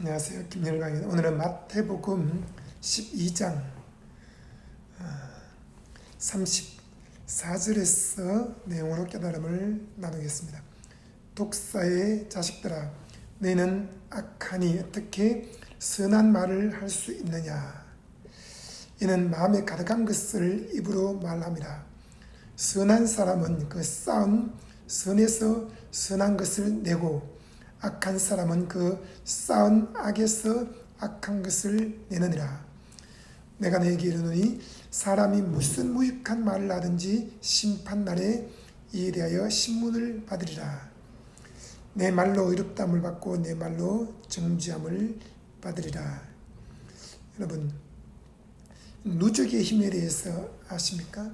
안녕하세요. 김열강입니다. 오늘은 마태복음 12장 34절에서 내용으로 깨달음을 나누겠습니다. 독사의 자식들아, 너희는 악하니 어떻게 선한 말을 할 수 있느냐? 이는 마음에 가득한 것을 입으로 말함이라. 선한 사람은 그 쌓은 선에서 선한 것을 내고 악한 사람은 그 쌓은 악에서 악한 것을 내느니라. 내가 너에게 이르노니 사람이 무슨 무익한 말을 하든지 심판날에 이에 대하여 신문을 받으리라. 내 말로 의롭다함을 받고 내 말로 정죄함을 받으리라. 여러분, 누적의 힘에 대해서 아십니까?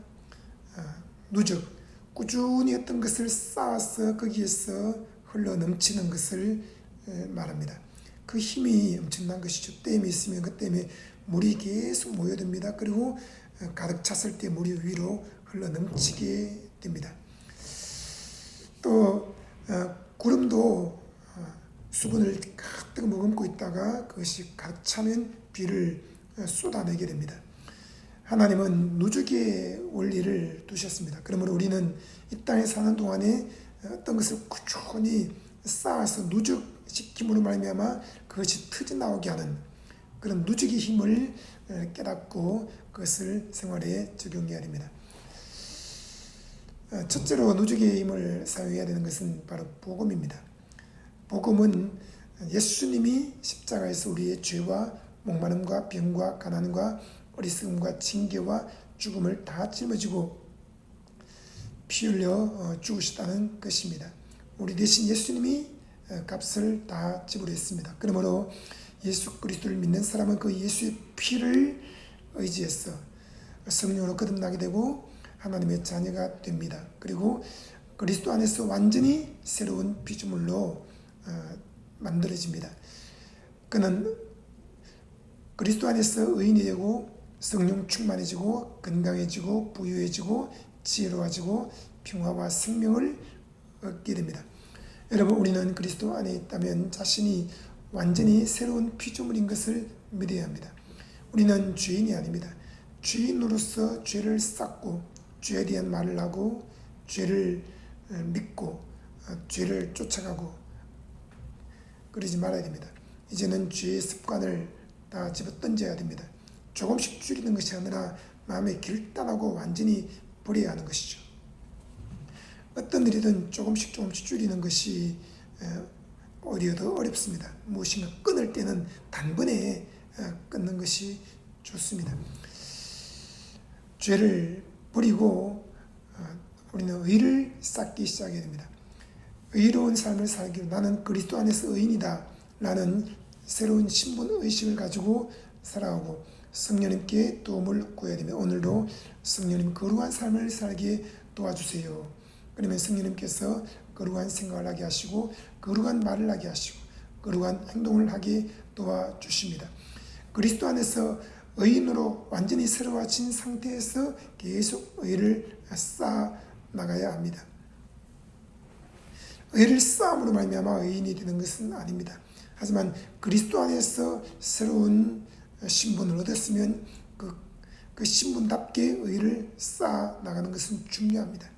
누적, 꾸준히 어떤 것을 쌓아서 거기에서 흘러 넘치는 것을 말합니다. 그 힘이 엄청난 것이죠. 댐이 있으면 그 댐에 물이 계속 모여듭니다. 그리고 가득 찼을 때 물이 위로 흘러 넘치게 됩니다. 또 구름도 수분을 가득 머금고 있다가 그것이 가득 차면 비를 쏟아내게 됩니다. 하나님은 누적의 원리를 두셨습니다. 그러므로 우리는 이 땅에 사는 동안에 어떤 것을 꾸준히 쌓아서 누적시킴으로 말미암아 그것이 터져나오게 하는 그런 누적의 힘을 깨닫고 그것을 생활에 적용해야 됩니다. 첫째로 누적의 힘을 사용해야 되는 것은 바로 복음입니다. 복음은 예수님이 십자가에서 우리의 죄와 목마름과 병과 가난과 어리석음과 징계와 죽음을 다 짊어지고 피 흘려 죽으셨다는 것입니다. 우리 대신 예수님이 값을 다 지불했습니다. 그러므로 예수 그리스도를 믿는 사람은 그 예수의 피를 의지해서 성령으로 거듭나게 되고 하나님의 자녀가 됩니다. 그리고 그리스도 안에서 완전히 새로운 피조물로 만들어집니다. 그는 그리스도 안에서 의인이 되고 성령 충만해지고 건강해지고 부유해지고 지혜로워지고 평화와 생명을 얻게 됩니다. 여러분, 우리는 그리스도 안에 있다면 자신이 완전히 새로운 피조물인 것을 믿어야 합니다. 우리는 죄인이 아닙니다. 죄인으로서 죄를 쌓고 죄에 대한 말을 하고 죄를 믿고 죄를 쫓아가고 그러지 말아야 됩니다. 이제는 죄의 습관을 다 집어던져야 됩니다. 조금씩 줄이는 것이 아니라 마음에 결단하고 완전히 버려야 하는 것이죠. 어떤 일이든 조금씩 줄이는 것이 오히려 더 어렵습니다. 무엇인가 끊을 때는 단번에 끊는 것이 좋습니다. 죄를 버리고 우리는 의를 쌓기 시작해야 됩니다. 의로운 삶을 살기로 나는 그리스도 안에서 의인이다 라는 새로운 신분의식을 가지고 살아가고 성령님께 도움을 구해야 됩니다. 오늘도 성령님 거룩한 삶을 살게 도와주세요. 그러면 성령님께서 거룩한 생각을 하게 하시고 거룩한 말을 하게 하시고 거룩한 행동을 하게 도와주십니다. 그리스도 안에서 의인으로 완전히 새로워진 상태에서 계속 의를 쌓아 나가야 합니다. 의를 쌓음으로 말미암아 의인이 되는 것은 아닙니다. 하지만 그리스도 안에서 새로운 신분을 얻었으면 그 신분답게 의를 쌓아 나가는 것은 중요합니다.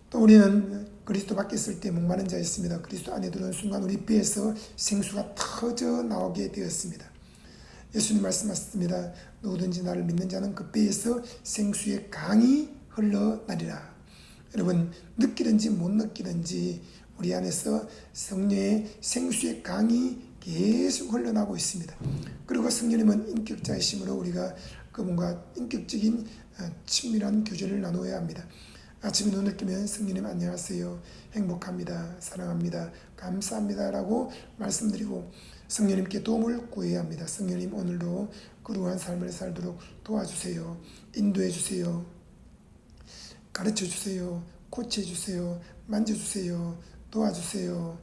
또 우리는 그리스도 밖에 있을 때 목마른 자였습니다. 그리스도 안에 들어오는 순간 우리 배에서 생수가 터져 나오게 되었습니다. 예수님 말씀하셨습니다. 누구든지 나를 믿는 자는 그 배에서 생수의 강이 흘러나리라. 여러분, 느끼든지 못 느끼든지 우리 안에서 성령의 생수의 강이 계속 흘러나오고 있습니다. 그리고 성령님은 인격자이심으로 우리가 그분과 인격적인 친밀한 교제를 나누어야 합니다. 아침에 눈을 뜨면 성령님 안녕하세요, 행복합니다, 사랑합니다, 감사합니다 라고 말씀드리고 성령님께 도움을 구해야 합니다. 성령님, 오늘도 거룩한 삶을 살도록 도와주세요, 인도해 주세요, 가르쳐 주세요, 코치해 주세요, 만져주세요, 도와주세요.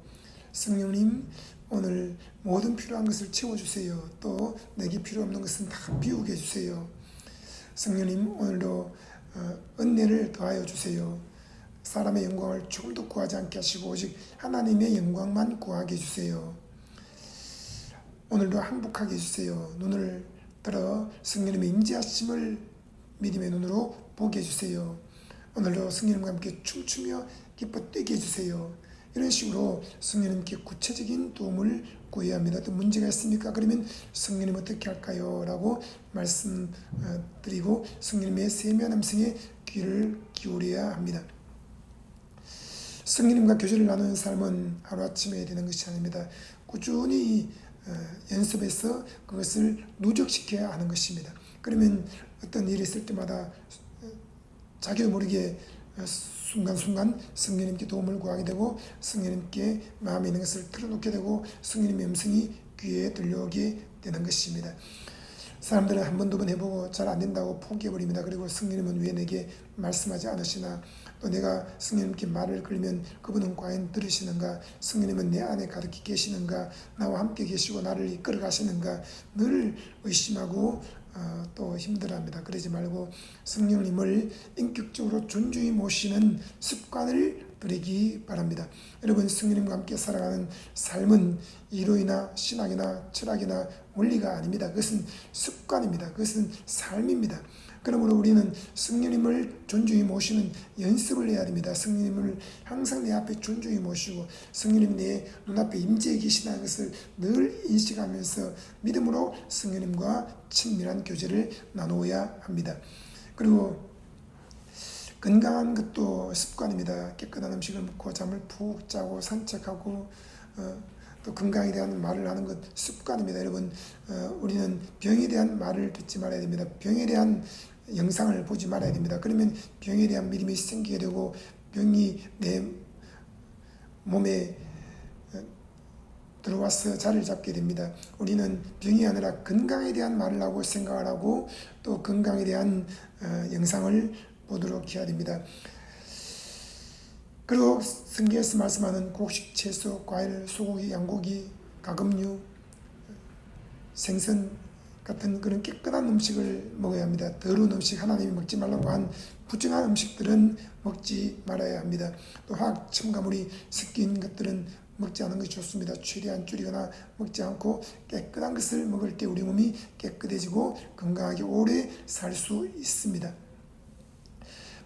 성령님, 오늘 모든 필요한 것을 채워주세요. 또 내게 필요 없는 것은 다 비우게 해주세요. 성령님, 오늘도 은혜를 더하여 주세요. 사람의 영광을 조금도 구하지 않게 하시고 오직 하나님의 영광만 구하게 해주세요. 오늘도 항복하게 해주세요. 눈을 들어 성령님의 임재하심을 믿음의 눈으로 보게 해주세요. 오늘도 성령님과 함께 춤추며 기뻐 뛰게 해주세요. 이런 식으로 성령님께 구체적인 도움을 구해야 합니다. 또 문제가 있습니까? 그러면 성령님 어떻게 할까요? 라고 말씀드리고 성령님의 세미한 음성에 귀를 기울여야 합니다. 성령님과 교제를 나누는 삶은 하루아침에 되는 것이 아닙니다. 꾸준히 연습해서 그것을 누적시켜야 하는 것입니다. 그러면 어떤 일이 있을 때마다 자기도 모르게 순간순간 성령님께 도움을 구하게 되고 성령님께 마음에 있는 것을 털어놓게 되고 성령님의 음성이 귀에 들려오게 되는 것입니다. 사람들은 한 번, 두 번 해보고 잘 안 된다고 포기해버립니다. 그리고 성령님은 왜 내게 말씀하지 않으시나, 또 내가 성령님께 말을 걸면 그분은 과연 들으시는가, 성령님은 내 안에 가득히 계시는가, 나와 함께 계시고 나를 이끌어 가시는가 늘 의심하고 또 힘들어합니다. 그러지 말고 성령님을 인격적으로 존중히 모시는 습관을 들이기 바랍니다. 여러분, 성령님과 함께 살아가는 삶은 이론이나 신학이나 철학이나 원리가 아닙니다. 그것은 습관입니다. 그것은 삶입니다. 그러므로 우리는 성령님을 존중히 모시는 연습을 해야 됩니다. 성령님을 항상 내 앞에 존중히 모시고 성령님이 내 눈앞에 임재해 계시다는 것을 늘 인식하면서 믿음으로 성령님과 친밀한 교제를 나누어야 합니다. 그리고 건강한 것도 습관입니다. 깨끗한 음식을 먹고 잠을 푹 자고 산책하고 또 건강에 대한 말을 하는 것 습관입니다. 여러분, 우리는 병에 대한 말을 듣지 말아야 됩니다. 병에 대한 영상을 보지 말아야 됩니다. 그러면 병에 대한 믿음이 생기게 되고 병이 내 몸에 들어와서 자리를 잡게 됩니다. 우리는 병이 아니라 건강에 대한 말을 하고 생각을 하고 또 건강에 대한 영상을 보도록 해야 됩니다. 그리고 성경에서 말씀하는 곡식, 채소, 과일, 소고기, 양고기, 가금류, 생선 같은 그런 깨끗한 음식을 먹어야 합니다. 더러운 음식, 하나님이 먹지 말라고 한 부정한 음식들은 먹지 말아야 합니다. 또 화학 첨가물이 섞인 것들은 먹지 않는 것이 좋습니다. 최대한 줄이거나 먹지 않고 깨끗한 것을 먹을 때 우리 몸이 깨끗해지고 건강하게 오래 살 수 있습니다.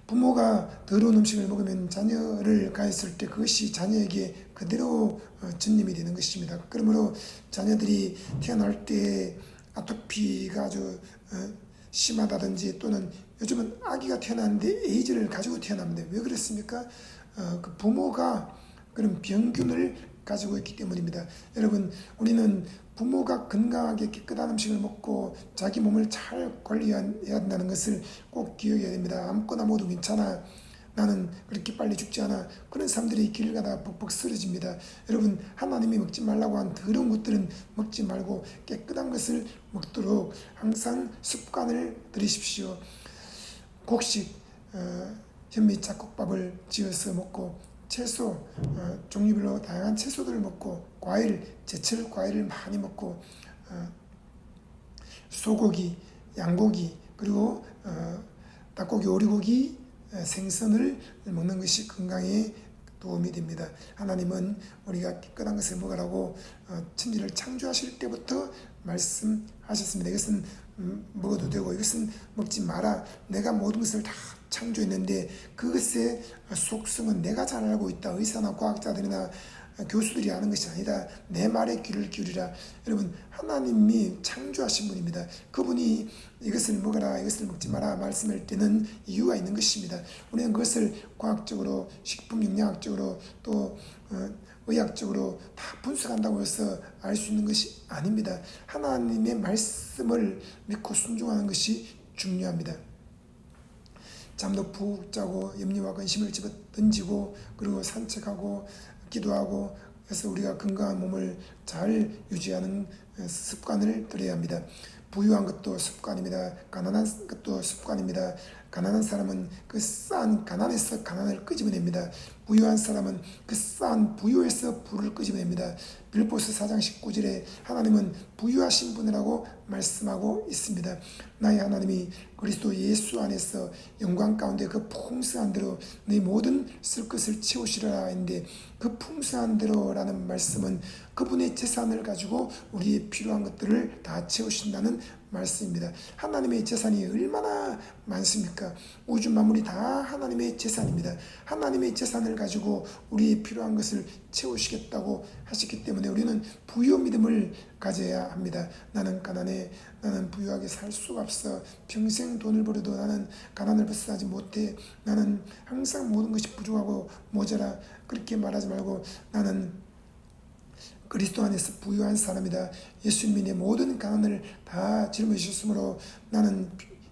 부모가 더러운 음식을 먹으면 자녀를 가했을 때 그것이 자녀에게 그대로 전염이 되는 것입니다. 그러므로 자녀들이 태어날 때 아토피가 아주 심하다든지 또는 요즘은 아기가 태어났는데 에이즈를 가지고 태어납니다. 왜 그렇습니까? 그 부모가 그런 병균을 가지고 있기 때문입니다. 여러분, 우리는 부모가 건강하게 깨끗한 음식을 먹고 자기 몸을 잘 관리해야 한다는 것을 꼭 기억해야 됩니다. 아무거나 먹어도 괜찮아, 나는 그렇게 빨리 죽지 않아, 그런 사람들이 길 가다가 벅벅 쓰러집니다. 여러분, 하나님이 먹지 말라고 한 더러운 것들은 먹지 말고 깨끗한 것을 먹도록 항상 습관을 들이십시오. 곡식, 현미 잡곡밥을 지어서 먹고 채소, 종류별로 다양한 채소들을 먹고 과일, 제철 과일을 많이 먹고 소고기, 양고기, 그리고 닭고기, 오리고기, 생선을 먹는 것이 건강에 도움이 됩니다. 하나님은 우리가 깨끗한 것을 먹으라고 천지를 창조하실 때부터 말씀하셨습니다. 이것은 먹어도 되고 이것은 먹지 마라. 내가 모든 것을 다 창조했는데 그것의 속성은 내가 잘 알고 있다. 의사나 과학자들이나 교수들이 아는 것이 아니다. 내 말에 귀를 기울이라. 여러분, 하나님이 창조하신 분입니다. 그분이 이것을 먹어라, 이것을 먹지 마라 말씀할 때는 이유가 있는 것입니다. 우리는 그것을 과학적으로, 식품영양학적으로 또 의학적으로 다 분석한다고 해서 알 수 있는 것이 아닙니다. 하나님의 말씀을 믿고 순종하는 것이 중요합니다. 잠도 푹 자고 염려와 근심을 집어 던지고 그리고 산책하고 기도하고 해서 우리가 건강한 몸을 잘 유지하는 습관을 들여야 합니다. 부유한 것도 습관입니다. 가난한 것도 습관입니다. 가난한 사람은 그 싼 가난에서 가난을 끄집어냅니다. 부유한 사람은 그 쌓은 부유에서 불을 끄집어냅니다. 빌립보서 4장 19절에 하나님은 부유하신 분이라고 말씀하고 있습니다. 나의 하나님이 그리스도 예수 안에서 영광 가운데 그 풍성한 대로 네 모든 쓸 것을 채우시리라 했는데, 그 풍성한 대로라는 말씀은 그분의 재산을 가지고 우리의 필요한 것들을 다 채우신다는 말씀입니다. 하나님의 재산이 얼마나 많습니까? 우주 만물이 다 하나님의 재산입니다. 하나님의 재산을 가지고 우리의 필요한 것을 채우시겠다고 하셨기 때문에 우리는 부유 믿음을 가져야 합니다. 나는 가난해, 나는 부유하게 살 수가 없어, 평생 돈을 벌어도 나는 가난을 벗어나지 못해, 나는 항상 모든 것이 부족하고 모자라, 그렇게 말하지 말고 나는 그리스도 안에서 부유한 사람이다. 예수님이 내 모든 가난을 다 짊어지셨으므로 나는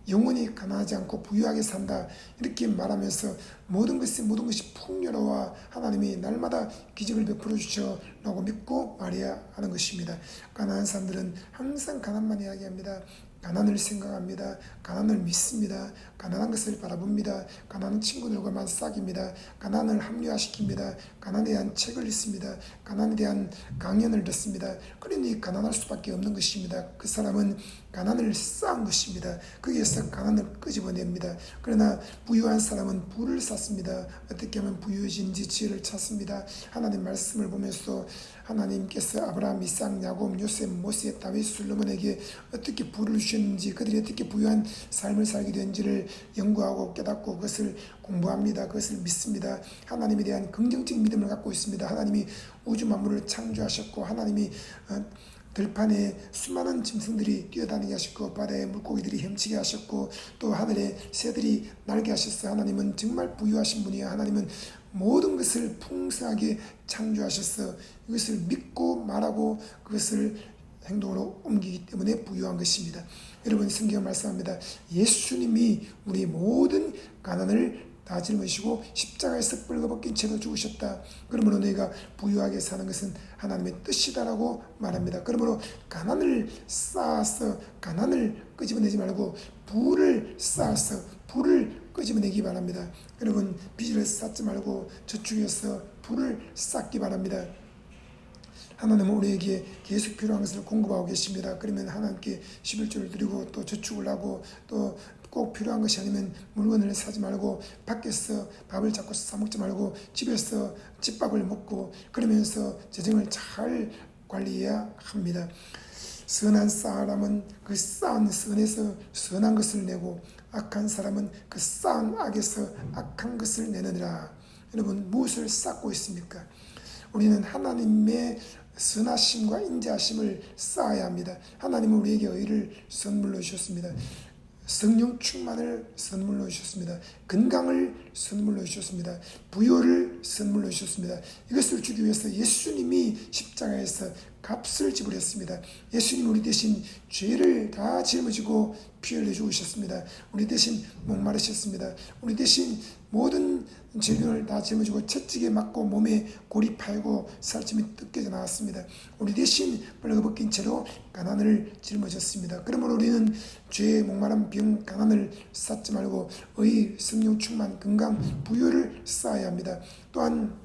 영원히 가난하지 않고 부유하게 산다. 이렇게 말하면서 모든 것이 풍요로워 하나님이 날마다 기적을 베풀어 주셔라고 믿고 말해야 하는 것입니다. 가난한 사람들은 항상 가난만 이야기합니다. 가난을 생각합니다. 가난을 믿습니다. 가난한 것을 바라봅니다. 가난한 친구들과만 사귀입니다. 가난을 합리화시킵니다. 가난에 대한 책을 읽습니다. 가난에 대한 강연을 듣습니다. 그러니 가난할 수밖에 없는 것입니다. 그 사람은 가난을 쌓은 것입니다. 거기에서 가난을 끄집어냅니다. 그러나 부유한 사람은 부를 쌓습니다. 어떻게 하면 부유해진지 지혜를 찾습니다. 하나님 말씀을 보면서 하나님께서 아브라함, 이삭, 야곱, 요셉, 모세, 다윗, 솔로몬에게 어떻게 부를 주셨는지, 그들이 어떻게 부유한 삶을 살게 되는지를 연구하고 깨닫고 그것을 공부합니다. 그것을 믿습니다. 하나님에 대한 긍정적인 믿음을 갖고 있습니다. 하나님이 우주 만물을 창조하셨고, 하나님이 들판에 수많은 짐승들이 뛰어다니게 하셨고, 바다에 물고기들이 헤엄치게 하셨고, 또 하늘에 새들이 날게 하셨어요. 하나님은 정말 부유하신 분이에요. 하나님은 모든 것을 풍성하게 창조하셔서 이것을 믿고 말하고 그것을 행동으로 옮기기 때문에 부유한 것입니다. 여러분, 성경은 말씀합니다. 예수님이 우리 모든 가난을 다 짊어지시고 십자가에서 뻘거벗긴 채로 죽으셨다. 그러므로 너희가 부유하게 사는 것은 하나님의 뜻이다라고 말합니다. 그러므로 가난을 쌓아서 가난을 끄집어내지 말고 부를 쌓아서 부를 끄집어내기 바랍니다. 여러분, 빚을 쌓지 말고 저축해서 부를 쌓기 바랍니다. 하나님은 우리에게 계속 필요한 것을 공급하고 계십니다. 그러면 하나님께 11조를 드리고 또 저축을 하고 또 꼭 필요한 것이 아니면 물건을 사지 말고 밖에서 밥을 자꾸 사 먹지 말고 집에서 집밥을 먹고 그러면서 재정을 잘 관리해야 합니다. 선한 사람은 그 쌓은 선에서 선한 것을 내고 악한 사람은 그 쌓은 악에서 악한 것을 내느니라. 여러분, 무엇을 쌓고 있습니까? 우리는 하나님의 선하심과 인자하심을 쌓아야 합니다. 하나님은 우리에게 의를 선물로 주셨습니다. 성령 충만을 선물로 주셨습니다. 건강을 선물로 주셨습니다. 부여를 선물로 주셨습니다. 이것을 주기 위해서 예수님이 십자가에서 값을 지불했습니다. 예수님 우리 대신 죄를 다 짊어지고 피 흘려 죽으셨습니다. 우리 대신 목마르셨습니다. 우리 대신 모든 죄를 다 짊어지고 채찍에 맞고 몸에 골이 파이고 살점이 뜯겨져 나왔습니다. 우리 대신 벌거벗긴 채로 가난을 짊어졌습니다. 그러므로 우리는 죄의 목마른 병 가난을 쌓지 말고 의, 성령 충만, 건강, 부유를 쌓아야 합니다. 또한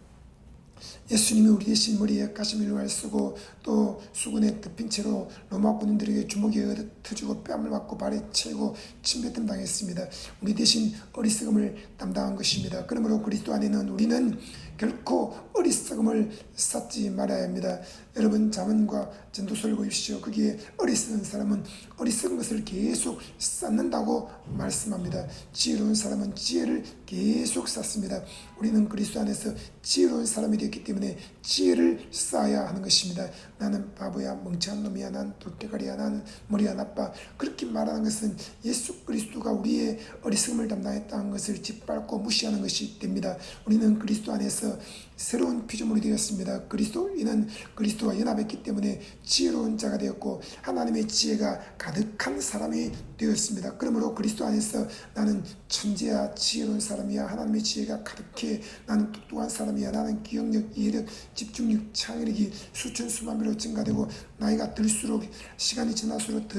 예수님이 우리 대신 머리에 가시밀로를 쓰고 또 수건에 덮인 채로 로마 군인들에게 주먹에 터지고 뺨을 맞고 발에 채고 침뱉음 당했습니다. 우리 대신 어리석음을 담당한 것입니다. 그러므로 그리스도 안에는 우리는 결코 어리석음을 쌓지 말아야 합니다. 여러분, 잠언과 전도서를 보십시오. 거기에 어리석은 사람은 어리석은 것을 계속 쌓는다고 말씀합니다. 지혜로운 사람은 지혜를 계속 쌓습니다. 우리는 그리스도 안에서 지혜로운 사람이 되었기 때문에 지혜를 쌓아야 하는 것입니다. 나는 바보야, 멍청한 놈이야, 난 돌대가리야, 나는 머리가 나빠, 그렇게 말하는 것은 예수 그리스도가 우리의 어리석음을 담당했다는 것을 짓밟고 무시하는 것이 됩니다. 우리는 그리스도 안에서 새로운 피조물이 되었습니다. 그리스도인은 그리스도와 연합했기 때문에 지혜로운 자가 되었고 하나님의 지혜가 가득한 사람이 되었습니다. 그러므로 그리스도 안에서 나는 천재야, 지혜로운 사람이야, 하나님의 지혜가 가득해, 나는 똑똑한 사람이야, 나는 기억력, 이해력, 집중력, 창의력이 수천 수만 배로 날로 증가되고 나이가 들수록 시간이 지날수록 더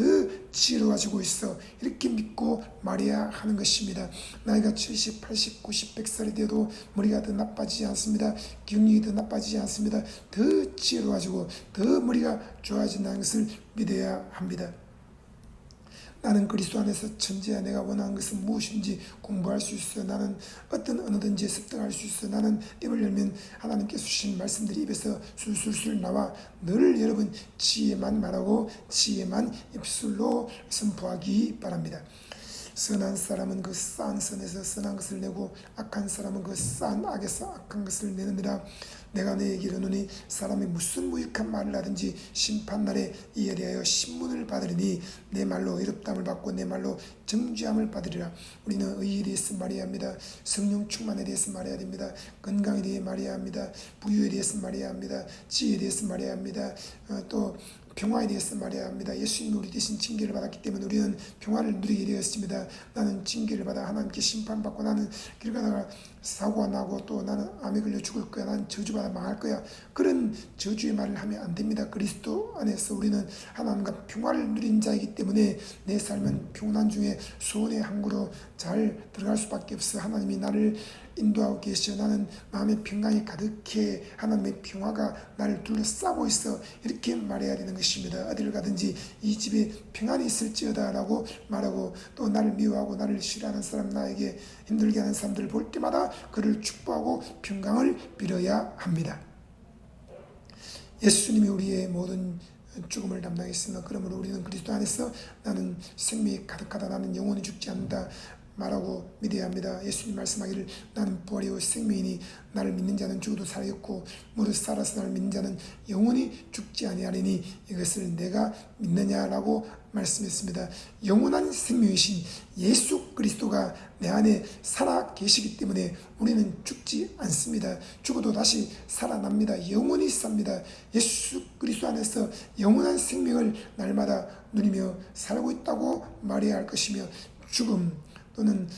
지혜로워지고 있어. 이렇게 믿고 말해야 하는 것입니다. 나이가 70, 80, 90, 100살이 되어도 머리가 더 나빠지지 않습니다. 기억력이 더 나빠지지 않습니다. 더 지혜로워지고 더 머리가 좋아진다는 것을 믿어야 합니다. 나는 그리스도 안에서 천재야. 내가 원하는 것은 무엇인지 공부할 수 있어. 나는 어떤 언어든지 습득할 수 있어. 나는 입을 열면 하나님께서 주신 말씀들이 입에서 술술술 나와. 늘 여러분 지혜만 말하고 지혜만 입술로 선포하기 바랍니다. 선한 사람은 그 싼 선에서 선한 것을 내고 악한 사람은 그 싼 악에서 악한 것을 내느니라. 내가 너에게 이르노니 사람이 무슨 무익한 말을 하든지 심판날에 이에 대하여 신문을 받으리니 내 말로 의롭다함을 받고 내 말로 정죄함을 받으리라. 우리는 의에 대해서 말해야 합니다. 성령 충만에 대해서 말해야 됩니다. 건강에 대해 말해야 합니다. 부유에 대해서 말해야 합니다. 지혜에 대해서 말해야 합니다. 또 평화에 대해서 말해야 합니다. 예수님이 우리 대신 징계를 받았기 때문에 우리는 평화를 누리게 되었습니다. 나는 징계를 받아 하나님께 심판받고 나는 길 가다가 사고가 나고 또 나는 암에 걸려 죽을 거야. 나는 저주받아 망할 거야. 그런 저주의 말을 하면 안 됩니다. 그리스도 안에서 우리는 하나님과 평화를 누린 자이기 때문에 내 삶은 평난 중에 소원의 항구로 잘 들어갈 수밖에 없어. 하나님이 나를 인도하고 계셔. 나는 마음의 평강이 가득해. 하나님의 평화가 나를 둘러싸고 있어. 이렇게 말해야 되는 것입니다. 어디를 가든지 이 집에 평안이 있을지어다 라고 말하고, 또 나를 미워하고 나를 싫어하는 사람, 나에게 힘들게 하는 사람들을 볼 때마다 그를 축복하고 평강을 빌어야 합니다. 예수님이 우리의 모든 죽음을 담당했으나 그러므로 우리는 그리스도 안에서 나는 생명이 가득하다. 나는 영원히 죽지 않는다 말하고 믿어야 합니다. 예수님 말씀하기를 나는 부활이요 생명이니 나를 믿는 자는 죽어도 살겠고 무릇 살아서 나를 믿는 자는 영원히 죽지 아니하리니 이것을 내가 믿느냐라고 말씀했습니다. 영원한 생명이신 예수 그리스도가 내 안에 살아 계시기 때문에 우리는 죽지 않습니다. 죽어도 다시 살아납니다. 영원히 삽니다. 예수 그리스도 안에서 영원한 생명을 날마다 누리며 살고 있다고 말해야 할 것이며, 죽음 또는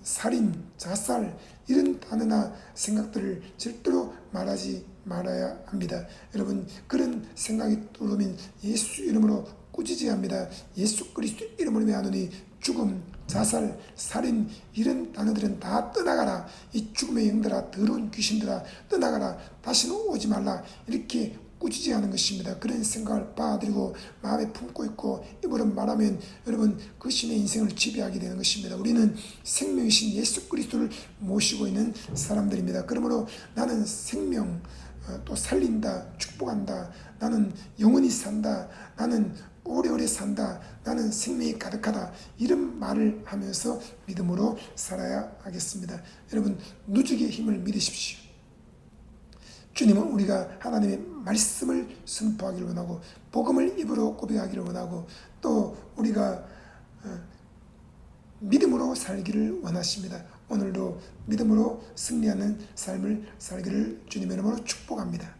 살인, 자살 이런 단어나 생각들을 절대로 말하지 말아야 합니다. 여러분 그런 생각이 떠오르면 예수 이름으로 꾸짖어야 합니다. 예수 그리스도 이름으로 하노니 죽음, 자살, 살인 이런 단어들은 다 떠나가라. 이 죽음의 영들아, 더러운 귀신들아 떠나가라. 다시는 오지 말라. 이렇게 꾸짖어야 하는 것입니다. 그런 생각을 받아들이고 마음에 품고 있고 입으로 말하면 여러분 그 신의 인생을 지배하게 되는 것입니다. 우리는 생명이신 예수 그리스도를 모시고 있는 사람들입니다. 그러므로 나는 생명, 또 살린다, 축복한다, 나는 영원히 산다, 나는 오래오래 산다, 나는 생명이 가득하다, 이런 말을 하면서 믿음으로 살아야 하겠습니다. 여러분 누적의 힘을 믿으십시오. 주님은 우리가 하나님의 말씀을 선포하기를 원하고 복음을 입으로 고백하기를 원하고 또 우리가 믿음으로 살기를 원하십니다. 오늘도 믿음으로 승리하는 삶을 살기를 주님의 이름으로 축복합니다.